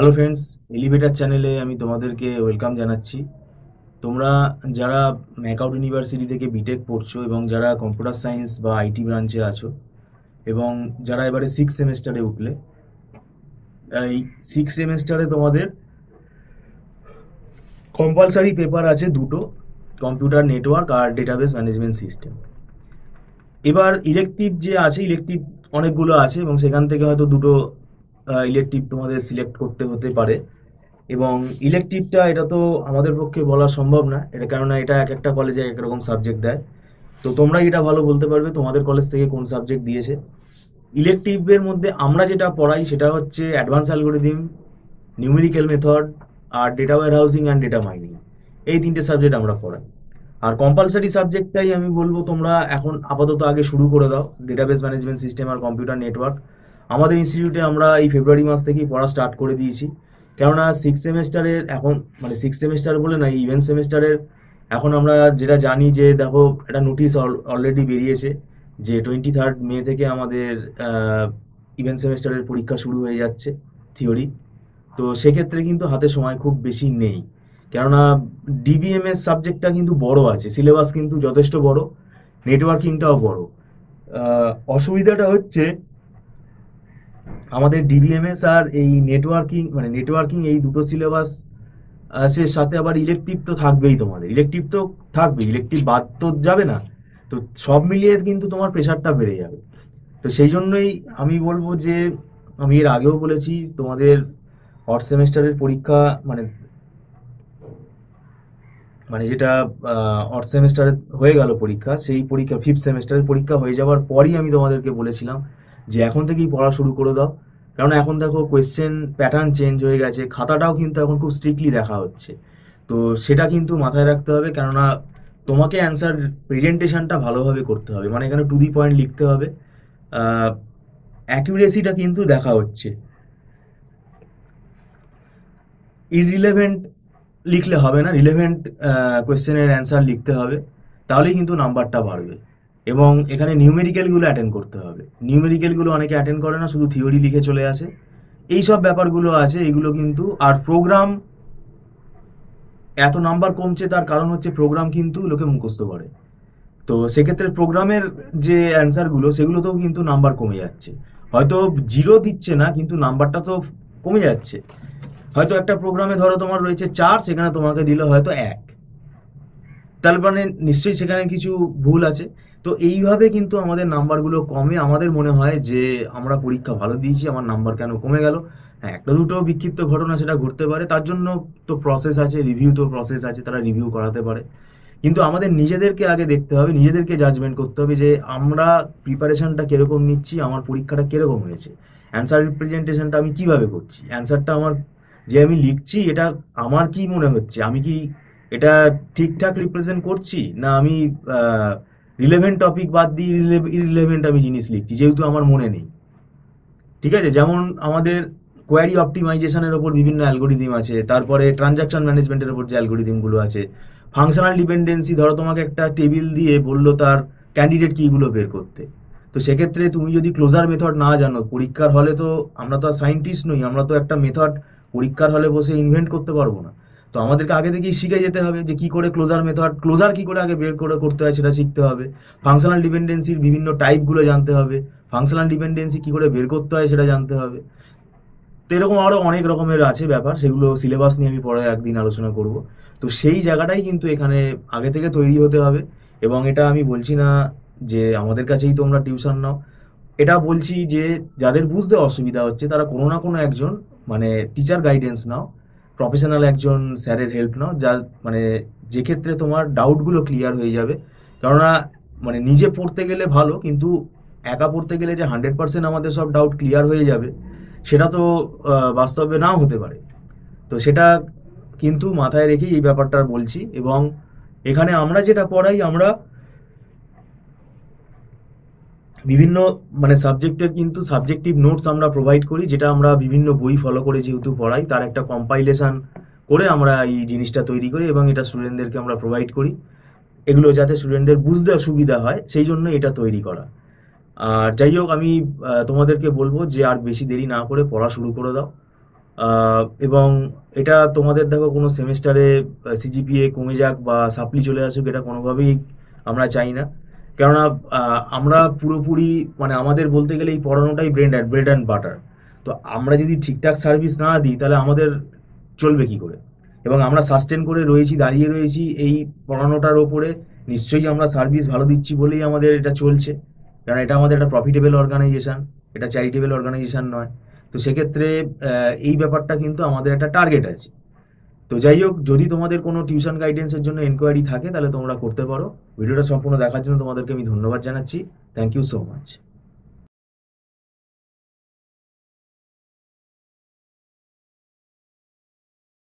Hello friends, elevator চ্যানেলে আমি তোমাদেরকে ওয়েলকাম জানাচ্ছি। তোমরা যারা ম্যাকআউট ইউনিভার্সিটি থেকে বিটেক পড়ছো এবং যারা কম্পিউটার সায়েন্স বা আইটি ব্রাঞ্চে আছো এবং যারা এবারে 6 সেমেস্টারে উঠলে, এই 6 সেমেস্টারে তোমাদের কম্পালসারি পেপার আছে দুটো, কম্পিউটার নেটওয়ার্ক আর ডেটাবেস ম্যানেজমেন্ট সিস্টেম। এবার ইলেকটিভ যে আছে, ইলেকটিভ অনেকগুলো আছে এবং সেখান থেকে হয়তো দুটো ইলেকটিভ তোমাদের সিলেক্ট করতে হতে পারে। এবং ইলেকটিভটা এটা তো আমাদের পক্ষে বলা সম্ভব না, এটা কেননা এটা এক একটা কলেজে এক এক রকম সাবজেক্ট দেয়। তো তোমরা এটা ভালো বলতে পারবে তোমাদের কলেজ থেকে কোন সাবজেক্ট দিয়েছে। ইলেকটিভের মধ্যে আমরা যেটা পড়াই সেটা হচ্ছে অ্যাডভান্স অ্যালগোরিদম, নিউমেরিক্যাল মেথড আর data warehousing and data mining. এই তিনটে সাবজেক্ট আমরা পড়াই। আর কম্পালসারি সাবজেক্টটাই আমি বলবো তোমরা এখন আপাতত আগে শুরু করে দাও, ডেটাবেস ম্যানেজমেন্ট সিস্টেম আর কম্পিউটার নেটওয়ার্ক। আমাদের ইনস্টিটিউটে আমরা এই ফেব্রুয়ারি মাস থেকেই পড়া স্টার্ট করে দিয়েছি, কেননা 6 সেমেস্টারের এখন, মানে 6 সেমেস্টার বলে না, ইভেন্ট সেমেস্টারের এখন আমরা যেটা জানি যে দেখো, একটা নোটিশ অলরেডি বেরিয়েছে যে 23 মে থেকে আমাদের ইভেন্ট সেমেস্টারের পরীক্ষা শুরু হয়ে যাচ্ছে, থিওরি। তো সেক্ষেত্রে কিন্তু হাতে সময় খুব বেশি নেই, কেননা ডিবিএমএস সাবজেক্টটা কিন্তু বড় আছে, সিলেবাস কিন্তু যথেষ্ট বড়, নেটওয়ার্কিংটাও বড়। অসুবিধাটা হচ্ছে আমাদের ডিবিএমএস আর এই নেটওয়ার্কিং, মানে নেটওয়ার্কিং এই দুটো সিলেবাস সে সাথে আবার ইলেকটিভ তো থাকবেই, তোমাদের ইলেকটিভ তো থাকবে, ইলেকটিভ বাদ তো যাবে না। তো সব মিলিয়ে কিন্তু তোমার প্রেশারটা বেড়ে যাবে। তো সেই জন্যই আমি বলবো যে, আমি এর আগেও বলেছি তোমাদের হট সেমেস্টারের পরীক্ষা, মানে মানে যেটা অড সেমেস্টারে হয়ে গেল পরীক্ষা, সেই পরীক্ষা 5th সেমেস্টারের পরীক্ষা হয়ে যাওয়ার পরই আমি তোমাদেরকে বলেছিলাম যে এখন থেকেই পড়া শুরু করে দাও। কারণ এখন দেখো কোয়েশ্চেন প্যাটার্ন চেঞ্জ হয়ে গেছে, খাতাটাও কিন্তু এখন খুব স্ট্রিক্টলি দেখা হচ্ছে। তো সেটা কিন্তু মাথায় রাখতে হবে, কেননা তোমাকে অ্যান্সার প্রেজেন্টেশনটা ভালোভাবে করতে হবে, মানে এখানে টু দি পয়েন্ট লিখতে হবে। অ্যাকিউরেসিটা কিন্তু দেখা হচ্ছে, ইররিলেভেন্ট লিখলে হবে না, রিলেভেন্ট কোয়েশ্চেনের অ্যান্সার লিখতে হবে, তাহলেই কিন্তু নাম্বারটা বাড়বে। এবং এখানে নিউমেরিক্যালগুলো অ্যাটেন্ড করতে হবে, নিউমেরিক্যালগুলো অনেকে অ্যাটেন্ড করে না, শুধু থিওরি লিখে চলে আসে। এই সব ব্যাপারগুলো আছে, এগুলো কিন্তু। আর প্রোগ্রাম এত নাম্বার কমছে, তার কারণ হচ্ছে প্রোগ্রাম কিন্তু লোকে মুখস্থ করে। তো সেক্ষেত্রে প্রোগ্রামের যে অ্যান্সারগুলো সেগুলোতেও কিন্তু নাম্বার কমে যাচ্ছে। হয়তো জিরো দিচ্ছে না, কিন্তু নাম্বারটা তো কমে যাচ্ছে। হয়তো একটা প্রোগ্রামে ধরো তোমার রয়েছে 4, সেখানে তোমাকে দিল হয়তো 1, তার মানে নিশ্চয়ই সেখানে কিছু ভুল আছে। তো এইভাবে কিন্তু আমাদের নাম্বারগুলো কমে, আমাদের মনে হয় যে আমরা পরীক্ষা ভালো দিয়েছি, আমার নাম্বার কেন কমে গেল। হ্যাঁ, একটা দুটো বিক্ষিপ্ত ঘটনা সেটা ঘটতে পারে, তার জন্য তো প্রসেস আছে, রিভিউ তো প্রসেস আছে, তারা রিভিউ করাতে পারে। কিন্তু আমাদের নিজেদেরকে আগে দেখতে হবে, নিজেদেরকে জাজমেন্ট করতে হবে যে আমরা প্রিপারেশনটা কিরকম নিচ্ছি, আমার পরীক্ষাটা কিরকম হয়েছে, অ্যান্সার রিপ্রেজেন্টেশনটা আমি কিভাবে করছি, অ্যান্সারটা আমার যে আমি লিখছি এটা আমার কি মনে হচ্ছে, আমি কি এটা ঠিকঠাক রিপ্রেজেন্ট করছি, না আমি রিলেভেন্ট টপিক বাদ দিয়ে ইরিলেভেন্ট আমি জিনিস লিখছি যেহেতু আমার মনে নেই। ঠিক আছে, যেমন আমাদের কোয়ারি অপটিমাইজেশনের ওপর বিভিন্ন অ্যালগোরিদিম আছে, তারপরে ট্রানজাকশন ম্যানেজমেন্টের ওপর যে অ্যালগোরিদিমগুলো আছে, ফাংশনাল ডিপেন্ডেন্সি, ধরো তোমাকে একটা টেবিল দিয়ে বললো তার ক্যান্ডিডেট কিগুলো বের করতে। তো সেক্ষেত্রে তুমি যদি ক্লোজার মেথড না জানো, পরীক্ষার হলে তো আমরা তো আর সায়েন্টিস্ট নই, আমরা তো একটা মেথড পরীক্ষার হলে বসে ইনভেন্ট করতে পারবো না। তো আমাদেরকে আগে থেকেই শিখে যেতে হবে যে কি করে ক্লোজার মেথড, ক্লোজার কি করে আগে বের করে করতে হয় সেটা শিখতে হবে। ফাংশনাল ডিপেন্ডেন্সির বিভিন্ন টাইপগুলো জানতে হবে, ফাংশনাল ডিপেন্ডেন্সি কি করে বের করতে হয় সেটা জানতে হবে। তো এরকম আরো অনেক রকমের আছে ব্যাপার, সেগুলো সিলেবাস নিয়ে আমি পরে একদিন আলোচনা করব। তো সেই জায়গাটাই কিন্তু এখানে আগে থেকে তৈরি হতে হবে। এবং এটা আমি বলছি না যে আমাদের কাছেই তোমরা টিউশন নাও, এটা বলছি যে যাদের বুঝতে অসুবিধা হচ্ছে তারা কোনো না কোনো একজন, মানে টিচার গাইডেন্স নাও, প্রফেশনাল একজন স্যারের হেল্প নাও, যা মানে যে ক্ষেত্রে তোমার ডাউটগুলো ক্লিয়ার হয়ে যাবে। কেননা মানে নিজে পড়তে গেলে ভালো, কিন্তু একা পড়তে গেলে যে 100% আমাদের সব ডাউট ক্লিয়ার হয়ে যাবে সেটা তো বাস্তবে নাও হতে পারে। তো সেটা কিন্তু মাথায় রেখেই এই ব্যাপারটা বলছি। এবং এখানে আমরা যেটা পড়াই, আমরা বিভিন্ন মানে সাবজেক্টের কিন্তু সাবজেক্টিভ নোটস আমরা প্রোভাইড করি, যেটা আমরা বিভিন্ন বই ফলো করে যেহেতু পড়াই, তার একটা কম্পাইলেশন করে আমরা এই জিনিসটা তৈরি করি এবং এটা স্টুডেন্টদেরকে আমরা প্রোভাইড করি, এগুলো যাতে স্টুডেন্টদের বুঝতে সুবিধা হয় সেই জন্য এটা তৈরি করা। আর যাই হোক, আমি তোমাদেরকে বলবো যে আর বেশি দেরি না করে পড়া শুরু করে দাও। এবং এটা তোমাদের দেখো কোনো সেমেস্টারে সিজিপিএ কমে যাক বা সাপ্লি চলে আসুক, এটা কোনোভাবেই আমরা চাই না। কেননা আমরা পুরোপুরি মানে আমাদের বলতে গেলে এই পড়ানোটাই ব্রেড অ্যান্ড বাটার। তো আমরা যদি ঠিকঠাক সার্ভিস না দিই তাহলে আমাদের চলবে কি করে? এবং আমরা সাস্টেন করে রয়েছি, দাঁড়িয়ে রয়েছি এই পড়ানোটার ওপরে। নিশ্চয়ই আমরা সার্ভিস ভালো দিচ্ছি বলেই আমাদের এটা চলছে, কারণ এটা আমাদের একটা প্রফিটেবল অর্গানাইজেশন, এটা চ্যারিটেবল অর্গানাইজেশন নয়। তো সেক্ষেত্রে এই ব্যাপারটা কিন্তু আমাদের একটা টার্গেট আছে। তো যাই হোক, যদি তোমাদের কোনো টিউশন গাইডেন্সের জন্য এনকোয়ারি থাকে তাহলে তোমরা করতে পারো। ভিডিওটা সম্পূর্ণ দেখার জন্য তোমাদেরকে আমি ধন্যবাদ জানাচ্ছি। Thank you so much.